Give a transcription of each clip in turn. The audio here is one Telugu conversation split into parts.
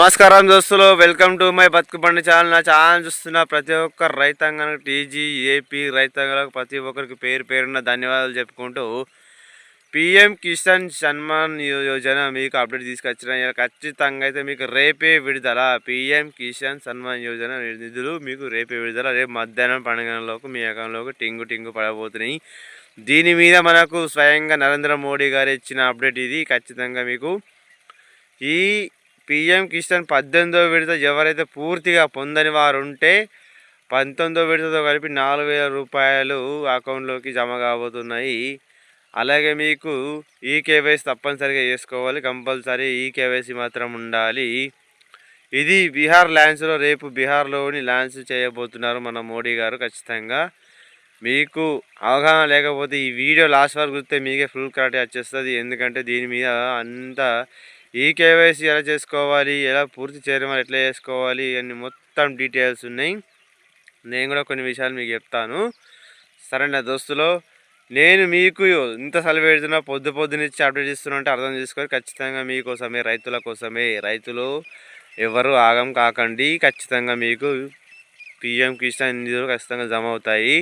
నమస్కారం దోస్తులు, వెల్కమ్ టు మై బతుకు బండి ఛానల్. నా ఛానల్ చూస్తున్న ప్రతి ఒక్క రైతాంగానికి, టీజీ ఏపీ రైతాంగాలకు ప్రతి ఒక్కరికి పేరు పేరున్న ధన్యవాదాలు చెప్పుకుంటూ, పిఎం కిసాన్ సన్మాన్ యోజన మీకు అప్డేట్ తీసుకొచ్చిన. ఖచ్చితంగా అయితే మీకు రేపే విడుదల. పిఎం కిసాన్ సన్మాన్ యోజన నిధులు మీకు రేపే విడుదల. రేపు మధ్యాహ్నం 12 గంటలకు మీ అకౌంట్లోకి టింగు పడబోతున్నాయి. దీని మీద మనకు స్వయంగా నరేంద్ర మోడీ గారు ఇచ్చిన అప్డేట్ ఇది. ఖచ్చితంగా మీకు ఈ పిఎం కిసాన్ 18వ విడత ఎవరైతే పూర్తిగా పొందని వారు ఉంటే 19వ విడతతో కలిపి 4,000 రూపాయలు అకౌంట్లోకి జమ కాబోతున్నాయి. అలాగే మీకు ఈ కేవైసీ తప్పనిసరిగా చేసుకోవాలి. కంపల్సరీ ఈ కేవైసీ మాత్రం ఉండాలి. ఇది బీహార్ ల్యాండ్స్లో రేపు బీహార్లోని ల్యాండ్స్ చేయబోతున్నారు మన మోడీ గారు. ఖచ్చితంగా మీకు అవగాహన లేకపోతే ఈ వీడియో లాస్ట్ వరకు చూస్తే మీకే ఫుల్ క్లారిటీ వచ్చేస్తుంది. ఎందుకంటే దీని మీద అంతా ఈ కేవైసీ ఎలా చేసుకోవాలి, ఎలా పూర్తి చేయడం వల్ల ఎట్లా చేసుకోవాలి అన్ని మొత్తం డీటెయిల్స్ ఉన్నాయి. నేను కూడా కొన్ని విషయాలు మీకు చెప్తాను. సరేనా దోస్తులు, నేను మీకు ఇంత సెలవు పెడుతున్నా, పొద్దునిచ్చి అప్డేట్ ఇస్తున్నా అంటే అర్థం చేసుకొని ఖచ్చితంగా మీకోసమే, రైతుల కోసమే. రైతులు ఎవరు ఆగం కాకండి. ఖచ్చితంగా మీకు పిఎం కిసాన్ నిధులు ఖచ్చితంగా జమ అవుతాయి.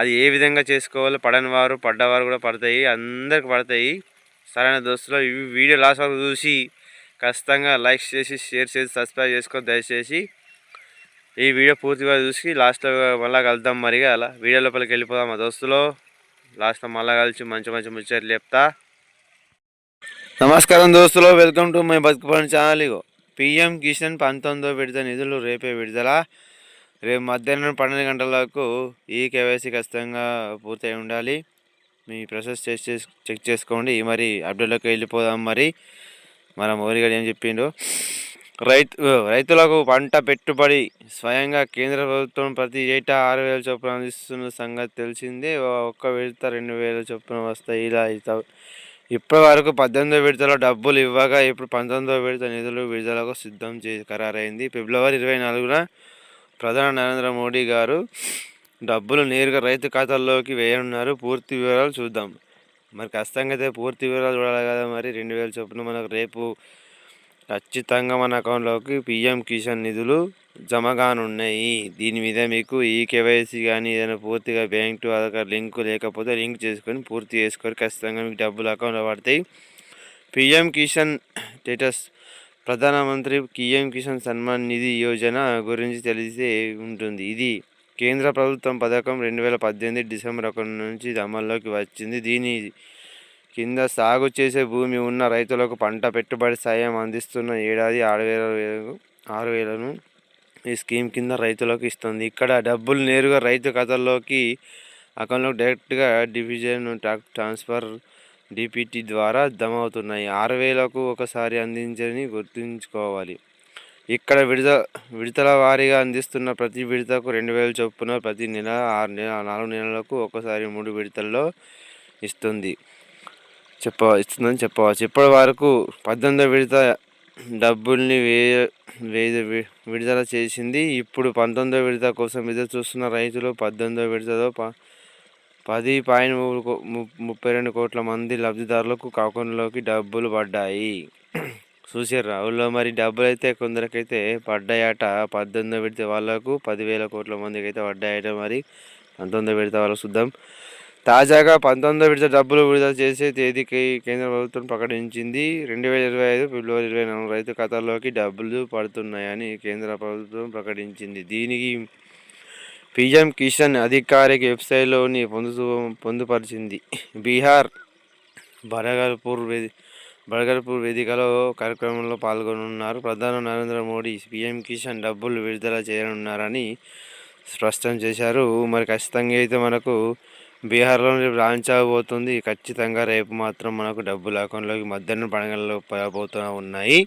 అది ఏ విధంగా చేసుకోవాలో పడని వారు, పడ్డవారు కూడా పడతాయి, అందరికి పడతాయి. సరైన దోస్తులు, ఈ వీడియో లాస్ట్ వరకు చూసి ఖచ్చితంగా లైక్ చేసి, షేర్ చేసి, సబ్స్క్రైబ్ చేసుకో దయచేసి. ఈ వీడియో పూర్తిగా చూసి లాస్ట్లో మళ్ళీ కలుద్దాం. మరిగా అలా వీడియో లోపలికి వెళ్ళిపోదాం మా దోస్తులు. లాస్ట్లో మళ్ళీ కలిసి మంచి ముచ్చట్లు చెప్తా. నమస్కారం దోస్తులు, welcome to my Bathukupani channel. ఇగో పిఎం కిసాన్ 19వ విడత నిధులు రేపే విడుదల. రేపు మధ్యాహ్నం 12 గంటలకు ఈ కేవైసీ ఖచ్చితంగా పూర్తయి ఉండాలి. మీ ప్రాసెస్ చెక్ చేసుకోండి. మరి అప్డేట్లోకి వెళ్ళిపోదాం. మరి మన మోడీ గారు ఏం చెప్పిండు, రైతులకు పంట పెట్టుబడి స్వయంగా కేంద్ర ప్రభుత్వం ప్రతి ఏటా 6,000 చొప్పున అందిస్తున్న సంగతి తెలిసిందే. ఒక్క విడత 2,000 చొప్పున వస్తాయి. ఇలా ఇప్పటి వరకు 18వ విడతలో డబ్బులు ఇవ్వగా ఇప్పుడు 19వ విడత నిధులు విడుదలకు సిద్ధం ఖరారైంది. ఫిబ్రవరి 24న ప్రధాని నరేంద్ర మోడీ గారు డబ్బులు నేరుగా రైతు ఖాతాల్లోకి వేయనున్నారు. పూర్తి వివరాలు చూద్దాం. మరి ఖచ్చితంగా అయితే పూర్తి వివరాలు చూడాలి కదా. మరి 2,000 చొప్పున మనకు రేపు ఖచ్చితంగా మన అకౌంట్లోకి పిఎం కిసాన్ నిధులు జమ కానున్నాయి. దీని మీద మీకు ఈ కేవైసీ కానీ ఏదైనా పూర్తిగా bank to Aadhaar card link లేకపోతే లింక్ చేసుకొని పూర్తి చేసుకొని ఖచ్చితంగా మీకు డబ్బులు అకౌంట్లో పడతాయి. పిఎం కిసాన్ స్టేటస్, ప్రధానమంత్రి పిఎం కిసాన్ సన్మాన్ నిధి యోజన గురించి తెలిసే ఉంటుంది. ఇది కేంద్ర ప్రభుత్వం పథకం. 2018 డిసెంబర్ 1 నుంచి అమల్లోకి వచ్చింది. దీని కింద సాగు చేసే భూమి ఉన్న రైతులకు పంట పెట్టుబడి సాయం అందిస్తున్న ఏడాది 6,000ను ఈ స్కీమ్ కింద రైతులకు ఇస్తుంది. ఇక్కడ డబ్బులు నేరుగా రైతు ఖాతాల్లోకి అకౌంట్లోకి డైరెక్ట్గా డివిజన్ ట్రాన్స్ఫర్ డిపిటి ద్వారా జమ అవుతున్నాయి. 6,000కు ఒకసారి అందించని గుర్తుంచుకోవాలి. ఇక్కడ విడతల వారీగా అందిస్తున్న ప్రతి విడతకు 2,000 చొప్పున ప్రతి నెల 4 నెలలకు ఒకసారి 3 విడతల్లో ఇస్తుందని చెప్పవచ్చు. ఇప్పటి వరకు 18వ విడత డబ్బుల్ని విడుదల చేసింది. ఇప్పుడు 19వ విడత కోసం ఎదురు చూస్తున్న రైతులు 18వ విడతలో 10.32 కోట్ల మంది లబ్ధిదారులకు అకౌంట్లోకి డబ్బులు పడ్డాయి. చూసారా ఊళ్ళో మరి డబ్బులు అయితే కొందరికైతే పడ్డాయట. 18వ విడత వాళ్ళకు 10,000 కోట్ల మందికి అయితే పడ్డాయట. మరి 19వ విడత వాళ్ళకు చూద్దాం. తాజాగా 19వ విడత డబ్బులు విడుదల చేసే తేదీకి కేంద్ర ప్రభుత్వం ప్రకటించింది. 2025 ఫిబ్రవరి 24 రైతు ఖాతాల్లోకి డబ్బులు పడుతున్నాయని కేంద్ర ప్రభుత్వం ప్రకటించింది. దీనికి పిఎం కిసాన్ అధికారిక వెబ్సైట్లోని పొందుపరిచింది. బీహార్ బడగర్పూర్ వేదికలో కార్యక్రమంలో పాల్గొనున్నారు. ప్రధాని నరేంద్ర మోడీ పిఎం కిసాన్ డబ్బులు విడుదల చేయనున్నారని స్పష్టం చేశారు. మరి ఖచ్చితంగా అయితే మనకు బీహార్లో లాంచ్ అవబోతుంది. ఖచ్చితంగా రేపు మాత్రం మనకు డబ్బులు అకౌంట్లోకి మధ్యాహ్నం 12 గంటలకు పడబోతూ ఉన్నాయి.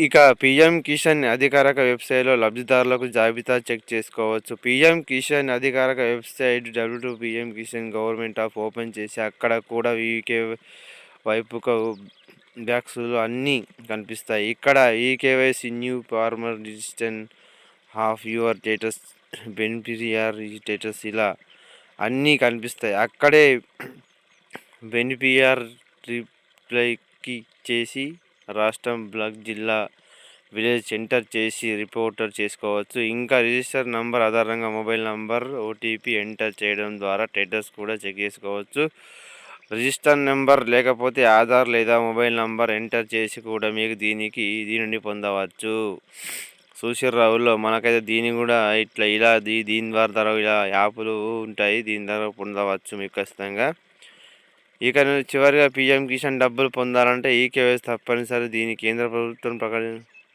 ఇక పిఎం కిసాన్ అధికారిక వెబ్సైట్లో లబ్ధిదారులకు జాబితా చెక్ చేసుకోవచ్చు. పిఎం కిసాన్ అధికారిక website www.pm kisan government of open చేసి అక్కడ కూడా వీకే వైపుకు బ్యాక్స్లు అన్నీ కనిపిస్తాయి. ఇక్కడ ఈ KYC new farmer registration of your status, beneficiary status ఇలా అన్నీ కనిపిస్తాయి. అక్కడే బెనిఫిషియర్ రిప్లైకి చేసి రాష్ట్రం, బ్లాక్, జిల్లా విలేజ్ ఎంటర్ చేసి రిపోర్టర్ చేసుకోవచ్చు. ఇంకా రిజిస్టర్ నంబర్ ఆధారంగా మొబైల్ నంబర్ ఓటీపీ ఎంటర్ చేయడం ద్వారా స్టేటస్ కూడా చెక్ చేసుకోవచ్చు. రిజిస్టర్ నెంబర్ లేకపోతే ఆధార్ లేదా మొబైల్ నంబర్ ఎంటర్ చేసి కూడా మీకు దీని నుండి పొందవచ్చు. చూసిర్రావుల్లో మనకైతే దీన్ని కూడా దీని ద్వారా ఇలా యాప్లు ఉంటాయి. దీని ద్వారా పొందవచ్చు మీకు ఖచ్చితంగా. ఇక చివరిగా పీఎం కిసాన్ డబ్బులు పొందాలంటే ఈకేవైసీ తప్పనిసరి. దీని కేంద్ర ప్రభుత్వం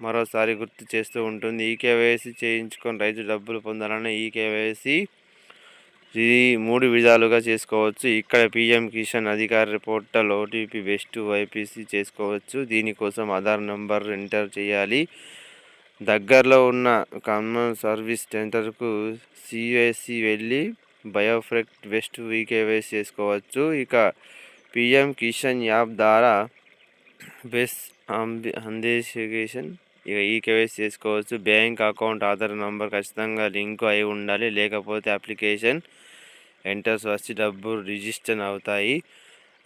మరోసారి గుర్తు చేస్తూ ఉంటుంది. ఈకేవైసీ చేయించుకొని రైతు డబ్బులు పొందాలన్నా ఈకేవైసీ ఇది 3 విధాలుగా చేసుకోవచ్చు. ఇక్కడ పీఎం కిసాన్ అధికారి పోర్టల్ ఓటీపీ బెస్ట్ వైపీసీ చేసుకోవచ్చు. దీనికోసం ఆధార్ నెంబర్ ఎంటర్ చేయాలి. దగ్గరలో ఉన్న కామన్ సర్వీస్ సెంటర్కు సిఎస్సి వెళ్ళి బయోఫ్రెక్ట్ బెస్ట్ ఈకేవైసీ చేసుకోవచ్చు. ఇక పీఎం కిసాన్ యాప్ ద్వారా బెస్ట్ అందేశేషన్ ఈకేవైసీ చేసుకోవచ్చు. బ్యాంక్ అకౌంట్ ఆధార్ నంబర్ ఖచ్చితంగా లింక్ అయి ఉండాలి. లేకపోతే అప్లికేషన్ ఎంటర్స్ వచ్చి డబ్బులు రిజిస్టర్ అవుతాయి.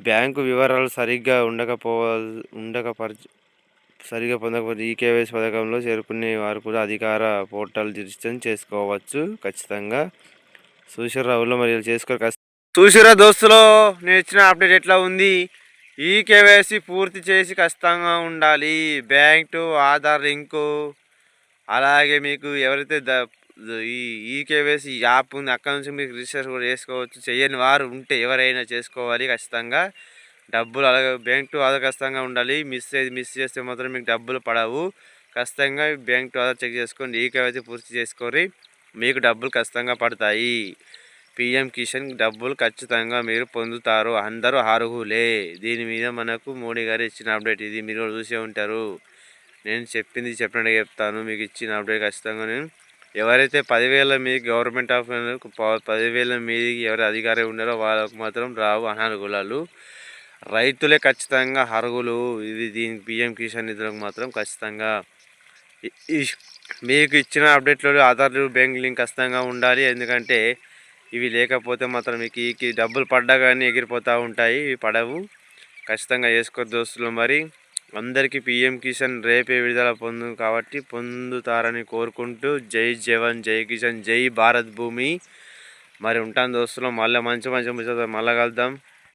బ్యాంకు వివరాలు సరిగ్గా సరిగా పొందకపోతే ఈకేవైసీ పథకంలో చేరుకునే వారు కూడా అధికార పోర్టల్ రిజిస్టర్ చేసుకోవచ్చు. ఖచ్చితంగా చూసిర్రావుల్లో మరి చేసుకోరు. చూసిరా దోస్తులో నేను ఇచ్చిన అప్డేట్ ఎట్లా ఉంది. ఈకేవైసీ పూర్తి చేసి ఖచ్చితంగా ఉండాలి. బ్యాంక్ టు ఆధార్ లింకు, అలాగే మీకు ఎవరైతే ఈ ఈకేవైసీ యాప్ ఉంది అక్కడ నుంచి మీకు రిజిస్టర్ కూడా చేసుకోవచ్చు. చేయని వారు ఉంటే ఎవరైనా చేసుకోవాలి ఖచ్చితంగా. డబ్బులు అలాగే బ్యాంక్ టు ఆధార్ ఖచ్చితంగా ఉండాలి. మిస్ చేస్తే మాత్రం మీకు డబ్బులు పడవు. ఖచ్చితంగా బ్యాంక్ టు ఆధార్ చెక్ చేసుకోండి. ఈకేవైసీ పూర్తి చేసుకొని మీకు డబ్బులు ఖచ్చితంగా పడతాయి. పీఎం కిసాన్ డబ్బులు ఖచ్చితంగా మీరు పొందుతారు. అందరూ అర్హులే. దీని మీద మనకు మోడీ గారు ఇచ్చిన అప్డేట్ ఇది. మీరు చూసే ఉంటారు. నేను చెప్పినట్టు చెప్తాను. మీకు ఇచ్చిన అప్డేట్ ఖచ్చితంగా నేను ఎవరైతే 10,000 మీద గవర్నమెంట్ ఆఫ్ 10,000 మీదకి ఎవరు అధికారి ఉన్నారో వాళ్ళకు మాత్రం రావు అనర్హులు. రైతులే ఖచ్చితంగా అర్హులు. ఇది దీనికి పీఎం కిసాన్ నిధులకు మాత్రం ఖచ్చితంగా మీకు ఇచ్చిన అప్డేట్లో ఆధార్ బ్యాంక్ లింక్ ఖచ్చితంగా ఉండాలి. ఎందుకంటే ఇవి లేకపోతే మాత్రం మీకు డబ్బులు పడ్డా కానీ ఎగిరిపోతూ ఉంటాయి. ఇవి పడవు. ఖచ్చితంగా చేసుకో దోస్తులు. మరి అందరికీ పీఎం కిసాన్ రేపే విడుదల కాబట్టి పొందుతారని కోరుకుంటూ జై జవాన్, జై కిసాన్, జై భారత్ భూమి. మరి ఉంటాను దోస్తులు. మళ్ళీ మంచి మళ్ళీ కలుద్దాం.